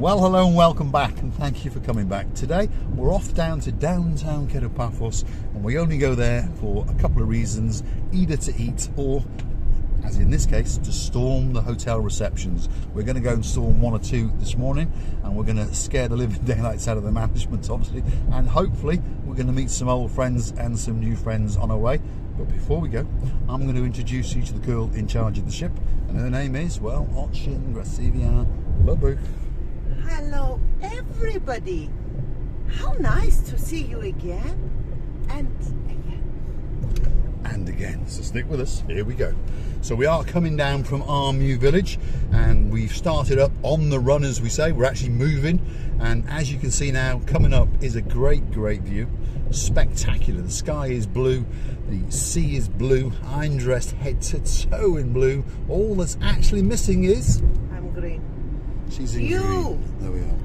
Well, hello and welcome back, and thank you for coming back. Today we're off down to downtown Kato Paphos, and we only go there for a couple of reasons, either to eat or, as in this case, to storm the hotel receptions. We're going to go and storm one or two this morning, and we're going to scare the living daylights out of the management, obviously, and hopefully we're going to meet some old friends and some new friends on our way. But before we go, I'm going to introduce you to the girl in charge of the ship, and her name is, well, Ochin Gracivia Lobu. Hello everybody, how nice to see you again and again. So stick with us, here we go. So we are coming down from Armu village, and we've started up on the run, as we say. We're actually moving, and as you can see now, coming up is a great view. Spectacular. The sky is blue, the sea is blue, I'm dressed head to toe in blue. All that's actually missing is I'm green. She's in green. There we are.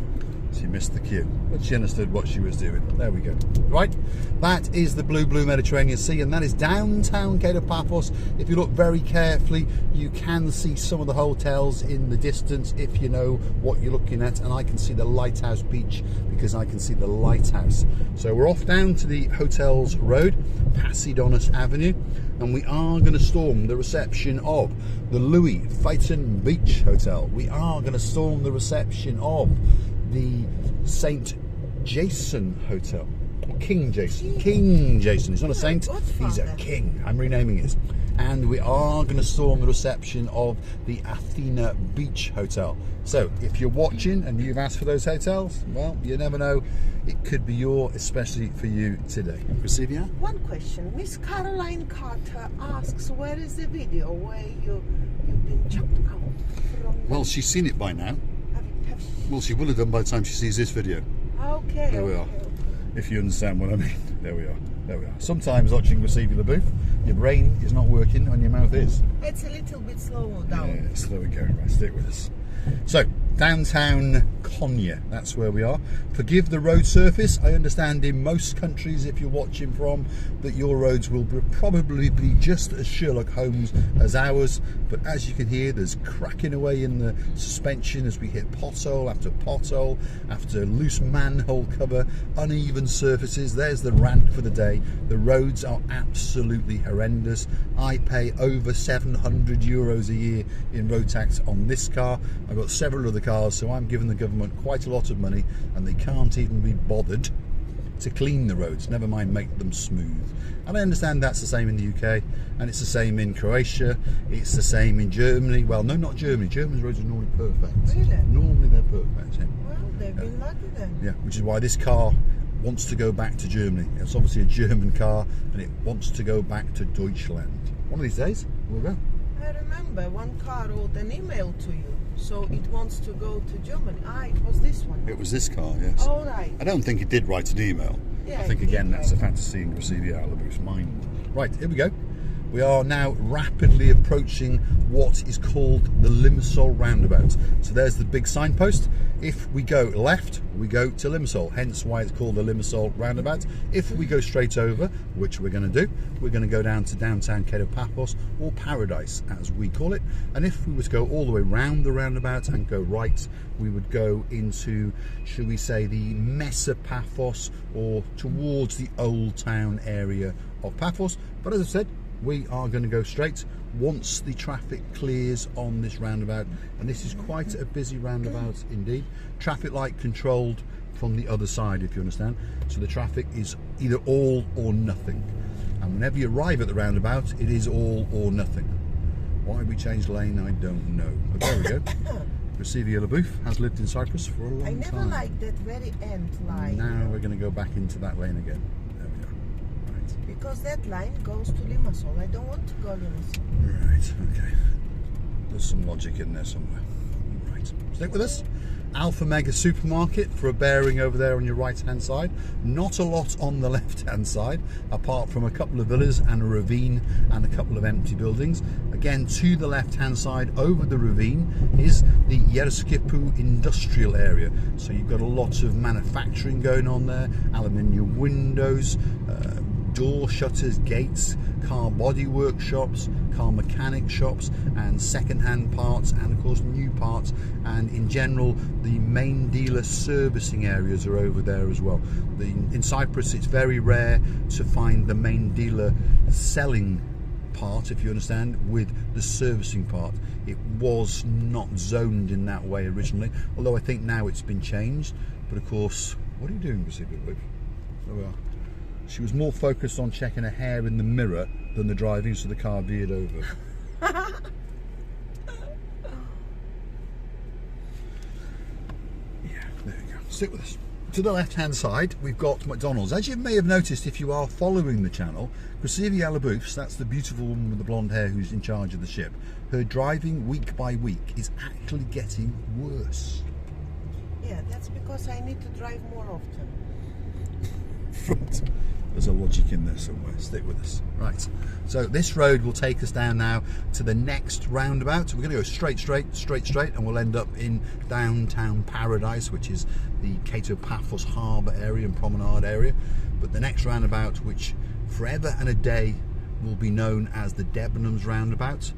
She missed the cue, but she understood what she was doing. There we go. Right, that is the blue Mediterranean Sea, and that is downtown Kato Paphos. If you look very carefully, you can see some of the hotels in the distance if you know what you're looking at, and I can see the lighthouse beach because I can see the lighthouse. So we're off down to the Hotels Road, Pasidonis Avenue, and we are going to storm the reception of the Louis Phaeton Beach Hotel. We are going to storm the reception of the St. Jason Hotel. King Jason. King Jason. He's not a saint, he's a king. I'm renaming it. And we are going to storm the reception of the Athena Beach Hotel. So if you're watching and you've asked for those hotels, well, you never know. It could be especially for you today. Gracivia? One question. Miss Caroline Carter asks, where is the video where you've been chopped out from? Well, she's seen it by now. Have Well, she will have done by the time she sees this video. Okay. There we are. If you understand what I mean. There we are. There we are. Sometimes watching Gracivia the booth, your brain is not working and your mouth is. It's a little bit slow down. Yes, there we go. Right, stick with us. So, downtown Konya, that's where we are. Forgive the road surface. I understand in most countries, if you're watching from, that your roads will probably be just as Sherlock Holmes as ours. But as you can hear, there's cracking away in the suspension as we hit pothole after loose manhole cover, uneven surfaces. There's the rant for the day. The roads are absolutely horrendous. I pay over €700 a year in road tax on this car. I've got several other cars, so I'm giving the government quite a lot of money, and they can't even be bothered to clean the roads, never mind make them smooth. And I understand that's the same in the UK, and it's the same in Croatia, it's the same in Germany. Well, no, not Germany. Germany's roads are normally perfect. Really? Normally they're perfect, yeah. Well, they've been lucky then. Yeah, which is why this car wants to go back to Germany. It's obviously a German car, and it wants to go back to Deutschland. One of these days, we'll go. I remember one car wrote an email to you, so it wants to go to Germany. It was this one. It was this car, yes. All right. I don't think it did write an email. Yeah, I think again that's a fantasy in Gracivia Lobu's mind. Right, here we go. We are now rapidly approaching what is called the Limassol roundabout. So there's the big signpost. If we go left, we go to Limassol, hence why it's called the Limassol roundabout. If we go straight over, which we're going to do, we're going to go down to downtown Kato Paphos, or Paradise as we call it. And if we were to go all the way round the roundabout and go right, we would go into, should we say, the Mesa Paphos, or towards the old town area of Paphos. But as I said, we are going to go straight once the traffic clears on this roundabout, and this is quite a busy roundabout indeed. Traffic light controlled from the other side, if you understand. So the traffic is either all or nothing, and whenever you arrive at the roundabout, it is all or nothing. Why we changed lane, I don't know, but there we go. Gracivia Lobu has lived in Cyprus for a long time. I never liked that very end line. Now we're going to go back into that lane again. Because that line goes to Limassol. I don't want to go Limassol. Right, okay. There's some logic in there somewhere. Right, stick with us. Alpha Mega Supermarket for a bearing over there on your right hand side. Not a lot on the left hand side, apart from a couple of villas and a ravine and a couple of empty buildings. Again, to the left hand side over the ravine is the Yerskipu industrial area. So you've got a lot of manufacturing going on there, aluminium windows, door shutters, gates, car body workshops, car mechanic shops, and second-hand parts, and of course new parts. And in general, the main dealer servicing areas are over there as well. In Cyprus, it's very rare to find the main dealer selling part, if you understand, with the servicing part. It was not zoned in that way originally, although I think now it's been changed. But of course, what are you doing, Pacific Luke? There we are. She was more focused on checking her hair in the mirror than the driving, so the car veered over. Yeah, there you go. Stick with us. To the left-hand side, we've got McDonald's. As you may have noticed if you are following the channel, Gracevia Alaboufs, that's the beautiful woman with the blonde hair who's in charge of the ship, her driving week by week is actually getting worse. Yeah, that's because I need to drive more often. There's a logic in there somewhere. Stick with us. Right, so this road will take us down now to the next roundabout. We're going to go straight, and we'll end up in downtown paradise, which is the Kato Paphos harbour area and promenade area. But the next roundabout, which forever and a day will be known as the Debenhams roundabout,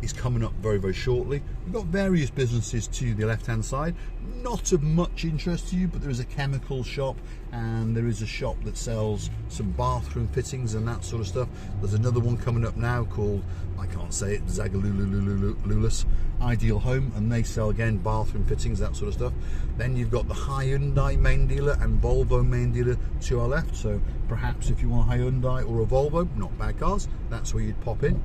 is coming up very, very shortly. We've got various businesses to the left hand side, not of much interest to you, but there is a chemical shop and there is a shop that sells some bathroom fittings and that sort of stuff. There's another one coming up now called, I can't say it, Zagalululululus Ideal Home, and they sell again bathroom fittings, that sort of stuff. Then you've got the Hyundai main dealer and Volvo main dealer to our left, so perhaps if you want a Hyundai or a Volvo, not bad cars, that's where you'd pop in.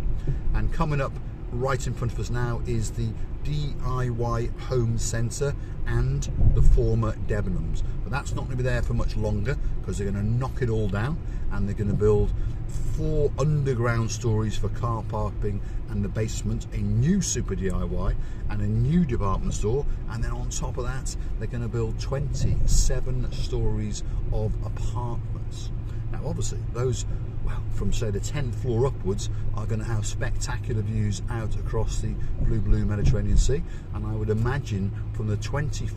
And coming up right in front of us now is the DIY Home Centre and the former Debenhams. But that's not going to be there for much longer because they're going to knock it all down and they're going to build 4 underground stories for car parking and the basement, a new super DIY and a new department store, and then on top of that they're going to build 27 stories of apartments. Now obviously those, well, from say the 10th floor upwards are going to have spectacular views out across the blue Mediterranean Sea, and I would imagine from the 20th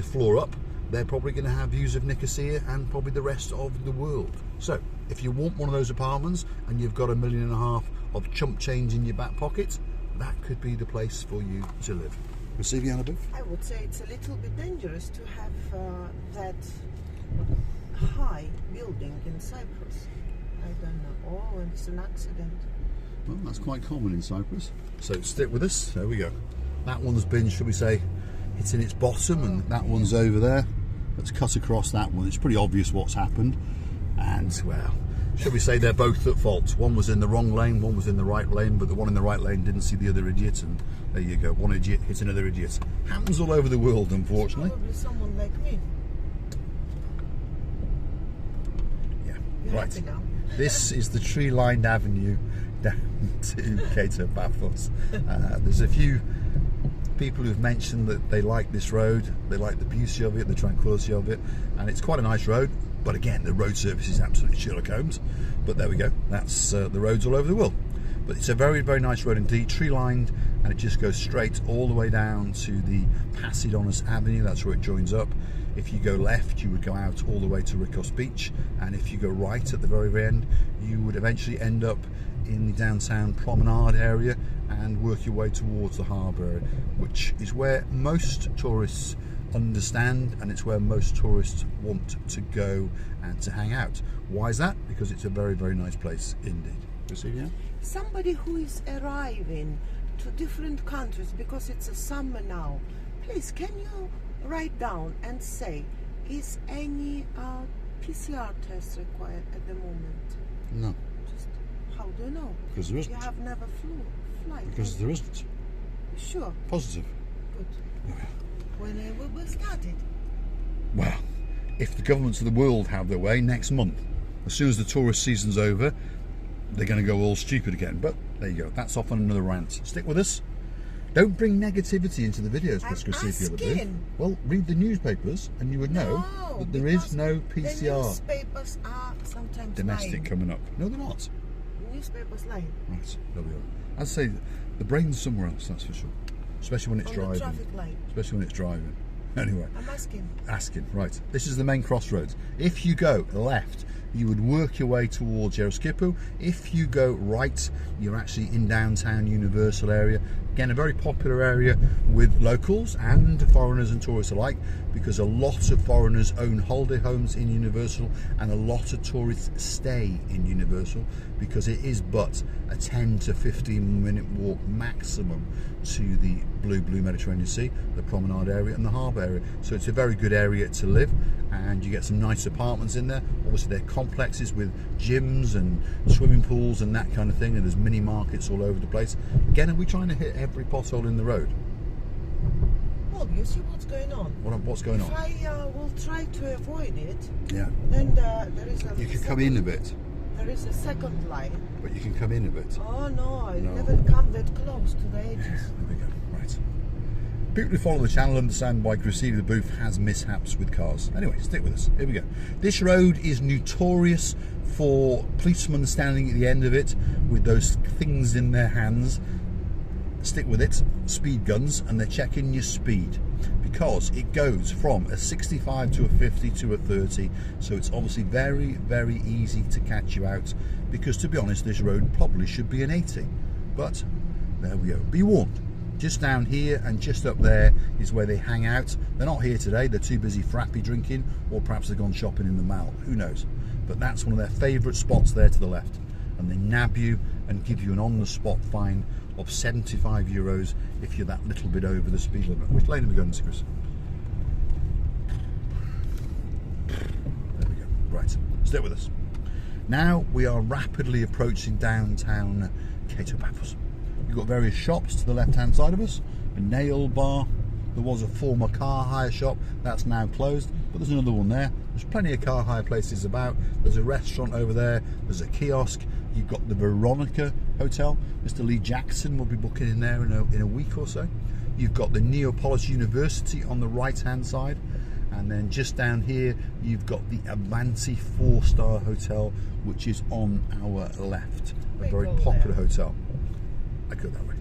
floor up they're probably going to have views of Nicosia and probably the rest of the world. So if you want one of those apartments and you've got $1.5 million of chump change in your back pocket, that could be the place for you to live. Gracevia Alabouf? I would say it's a little bit dangerous to have that high building in Cyprus. I don't know. Oh, and it's an accident. Well, that's quite common in Cyprus. So stick with us. There we go. That one's been, shall we say, it's in its bottom, and that one's over there. Let's cut across that one. It's pretty obvious what's happened. And, well, shall we say they're both at fault. One was in the wrong lane, one was in the right lane, but the one in the right lane didn't see the other idiot, and there you go. One idiot hits another idiot. Happens all over the world, unfortunately. Probably someone like me. Yeah, right. This is the tree-lined avenue down to Kato Paphos. There's a few people who've mentioned that they like this road, they like the beauty of it, the tranquility of it, and it's quite a nice road. But again, the road service is absolutely Sherlock Holmes. But there we go. That's the roads all over the world. But it's a very, very nice road indeed, tree-lined, and it just goes straight all the way down to the Pasidonis Avenue. That's where it joins up. If you go left, you would go out all the way to Rikos Beach, and if you go right at the very, very end, you would eventually end up in the downtown promenade area and work your way towards the harbour area, which is where most tourists understand, and it's where most tourists want to go and to hang out. Why is that? Because it's a very, very nice place indeed. Gracevia? Somebody who is arriving to different countries, because it's a summer now, please can you write down and say, is any PCR test required at the moment? No. Just how do you know? Because there isn't. You have never flight. Because there isn't. Sure. Positive. Good. When will we start it? Well, if the governments of the world have their way, next month. As soon as the tourist season's over, they're going to go all stupid again. But there you go. That's off on another rant. Stick with us. Don't bring negativity into the videos, I'm asking. Well, read the newspapers and you would know that there is no PCR. The newspapers are sometimes domestic lying. Coming up. No, they're not. Newspapers lying. Right, there we are. I'd say the brain's somewhere else, that's for sure. Especially when it's driving. The traffic light. Especially when it's driving. Anyway. I'm asking. Asking, right. This is the main crossroads. If you go left, You would work your way towards Yeroskipu. If you go right, you're actually in downtown Universal area. Again, a very popular area with locals and foreigners and tourists alike, because a lot of foreigners own holiday homes in Universal and a lot of tourists stay in Universal, because it is but a 10 to 15 minute walk maximum to the blue Mediterranean Sea, the promenade area and the harbour area. So it's a very good area to live, and you get some nice apartments in there. Obviously they're complexes with gyms and swimming pools and that kind of thing, and there's mini markets all over the place. Again, are we trying to hit every pothole in the road? Well, you see what's going on. What's going on? If I will try to avoid it, Yeah. then there is a... You can come in a bit. There is a second line. But you can come in a bit. Oh no, I No. never come that close to the edges. There we go. Right. People who follow the channel understand why Grassini the Booth has mishaps with cars. Anyway, stick with us. Here we go. This road is notorious for policemen standing at the end of it with those things in their hands. Stick with it. Speed guns, and they're checking your speed, because it goes from a 65 to a 50 to a 30. So it's obviously very, very easy to catch you out, because to be honest, this road probably should be an 80. But there we go. Be warned. Just down here and just up there is where they hang out. They're not here today. They're too busy frappy drinking, or perhaps they've gone shopping in the mall. Who knows? But that's one of their favourite spots there to the left. And they nab you and give you an on-the-spot fine of €75 if you're that little bit over the speed limit. Which lane are we going to, Chris? There we go. Right, stay with us. Now we are rapidly approaching downtown Kato Paphos. You've got various shops to the left-hand side of us. A nail bar. There was a former car hire shop. That's now closed, but there's another one there. There's plenty of car hire places about. There's a restaurant over there. There's a kiosk. You've got the Veronica Hotel. Mr. Lee Jackson will be booking in there in a week or so. You've got the Neapolis University on the right-hand side. And then just down here, you've got the Avanti 4-star hotel, which is on our left. A very popular hotel. I go that way.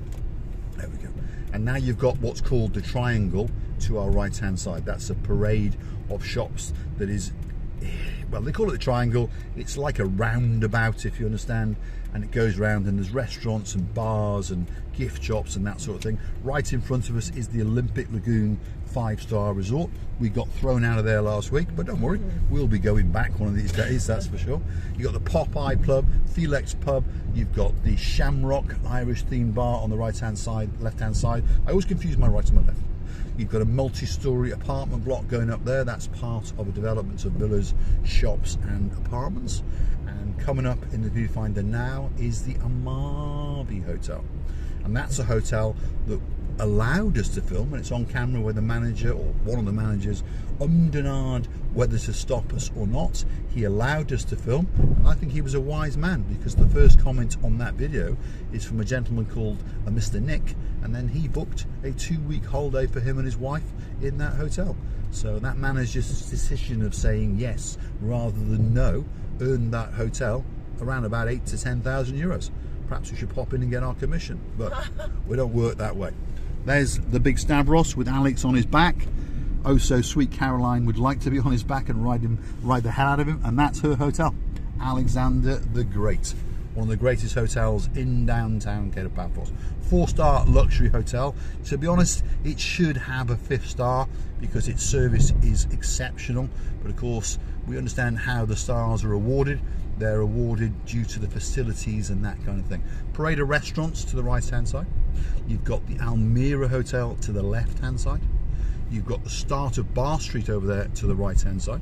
There we go. And now you've got what's called the Triangle to our right-hand side. That's a parade of shops that is, well, they call it the Triangle. It's like a roundabout, if you understand, and it goes round, and there's restaurants and bars and gift shops and that sort of thing. Right in front of us is the Olympic Lagoon 5-star resort. We got thrown out of there last week, but don't worry, we'll be going back one of these days, that's for sure. You've got the Popeye Pub, Felix Pub, you've got the Shamrock Irish themed bar on the right-hand side, left-hand side. I always confuse my right and my left. You've got a multi-storey apartment block going up there. That's part of a development of villas, shops and apartments. And coming up in the viewfinder now is the Amarby Hotel. And that's a hotel that allowed us to film, and it's on camera where the manager, or one of the managers, denied whether to stop us or not. He allowed us to film, and I think he was a wise man, because the first comment on that video is from a gentleman called Mr. Nick, and then he booked a 2-week holiday for him and his wife in that hotel. So that manager's decision of saying yes rather than no earned that hotel around about 8,000 to 10,000 euros. Perhaps we should pop in and get our commission, but we don't work that way. There's the big Stavros with Alex on his back. Oh so sweet Caroline would like to be on his back and ride the hell out of him, and that's her hotel, Alexander the Great. One of the greatest hotels in downtown Kato Paphos. 4-star luxury hotel. To be honest, it should have a 5th star because its service is exceptional. But of course, we understand how the stars are awarded. They're awarded due to the facilities and that kind of thing. Parade of restaurants to the right-hand side. You've got the Almira Hotel to the left-hand side. You've got the start of Bar Street over there to the right-hand side.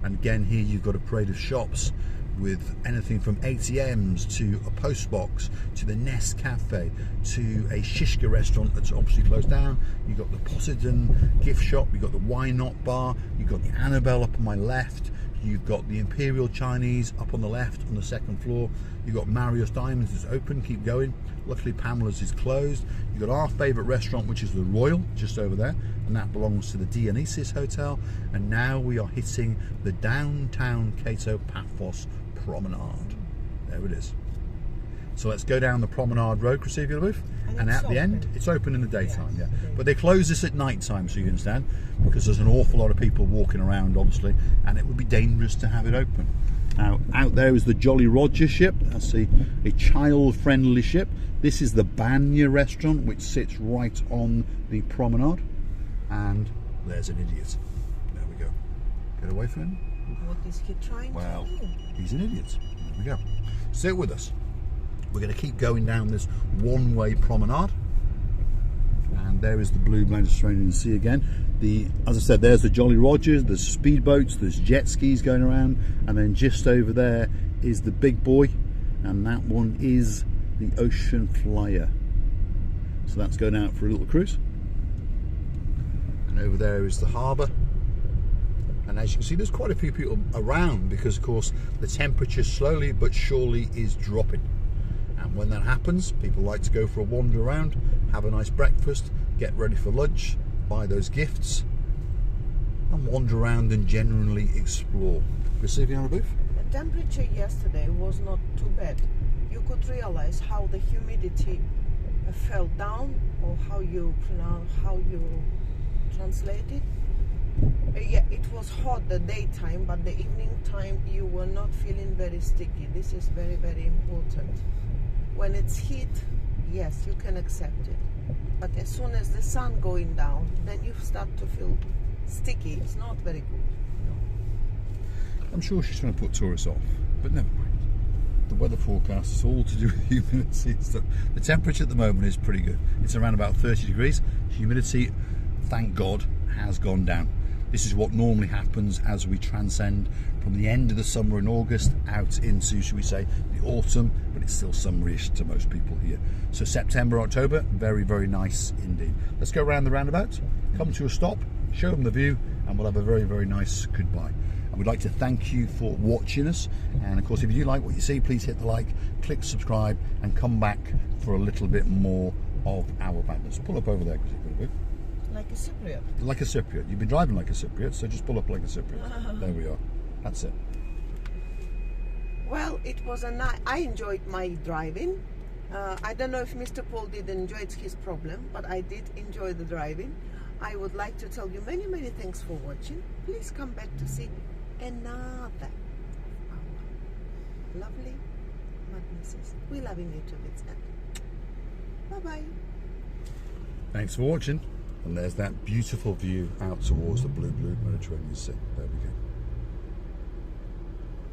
And again, here you've got a parade of shops with anything from ATMs to a post box to the Nest Cafe to a Shishka restaurant that's obviously closed down. You've got the Poseidon gift shop, you've got the Why Not bar, you've got the Annabelle up on my left, you've got the Imperial Chinese up on the left on the 2nd floor, you've got Mario's Diamonds is open, keep going. Luckily Pamela's is closed. You've got our favourite restaurant, which is the Royal, just over there, and that belongs to the Dionysus Hotel. And now we are hitting the downtown Kato Paphos promenade. There it is. So let's go down the promenade road, Crescivia Booth, and at the end, it's open in the daytime, yeah. But they close this at night time, so you understand, because there's an awful lot of people walking around, obviously, and it would be dangerous to have it open. Now, out there is the Jolly Roger ship. That's a child-friendly ship. This is the Banya restaurant, which sits right on the promenade. And there's an idiot. There we go. Get away from him. What is he trying to do? He's an idiot. There we go. Sit with us. We're going to keep going down this one-way promenade. And there is the blue Mediterranean Sea again. As I said, there's the Jolly Rogers, there's speedboats, there's jet skis going around, and then just over there is the big boy, and that one is the Ocean Flyer. So that's going out for a little cruise. And over there is the harbour. And as you can see, there's quite a few people around because, of course, the temperature slowly but surely is dropping. And when that happens, people like to go for a wander around, have a nice breakfast, get ready for lunch, buy those gifts, and wander around and generally explore. Receive you on a booth? The temperature yesterday was not too bad. You could realize how the humidity fell down, or how you translate it. Yeah, it was hot the daytime, but the evening time you were not feeling very sticky. This is very, very important. When it's heat, yes, you can accept it. But as soon as the sun going down, then you start to feel sticky. It's not very good. I'm sure she's trying to put tourists off, but never mind. The weather forecast is all to do with humidity and stuff. The temperature at the moment is pretty good. It's around about 30 degrees. Humidity, thank God, has gone down. This is what normally happens as we transcend from the end of the summer in August out into, should we say, the autumn, but it's still summerish to most people here. So September, October, very, very nice indeed. Let's go around the roundabout, come to a stop, show them the view, and we'll have a very, very nice goodbye. And we'd like to thank you for watching us. And of course, if you do like what you see, please hit the like, click subscribe, and come back for a little bit more of our madness. Pull up over there, because you've got a bit. Like a Cypriot. Like a Cypriot. You've been driving like a Cypriot, so just pull up like a Cypriot. There we are. That's it. Well, it was I enjoyed my driving. I don't know if Mr. Paul did enjoy, it's his problem, but I did enjoy the driving. I would like to tell you many, many thanks for watching. Please come back to see another of our lovely madnesses. We're loving you to bits. Bye-bye. Thanks for watching. And there's that beautiful view out towards the blue Mediterranean Sea. There we go.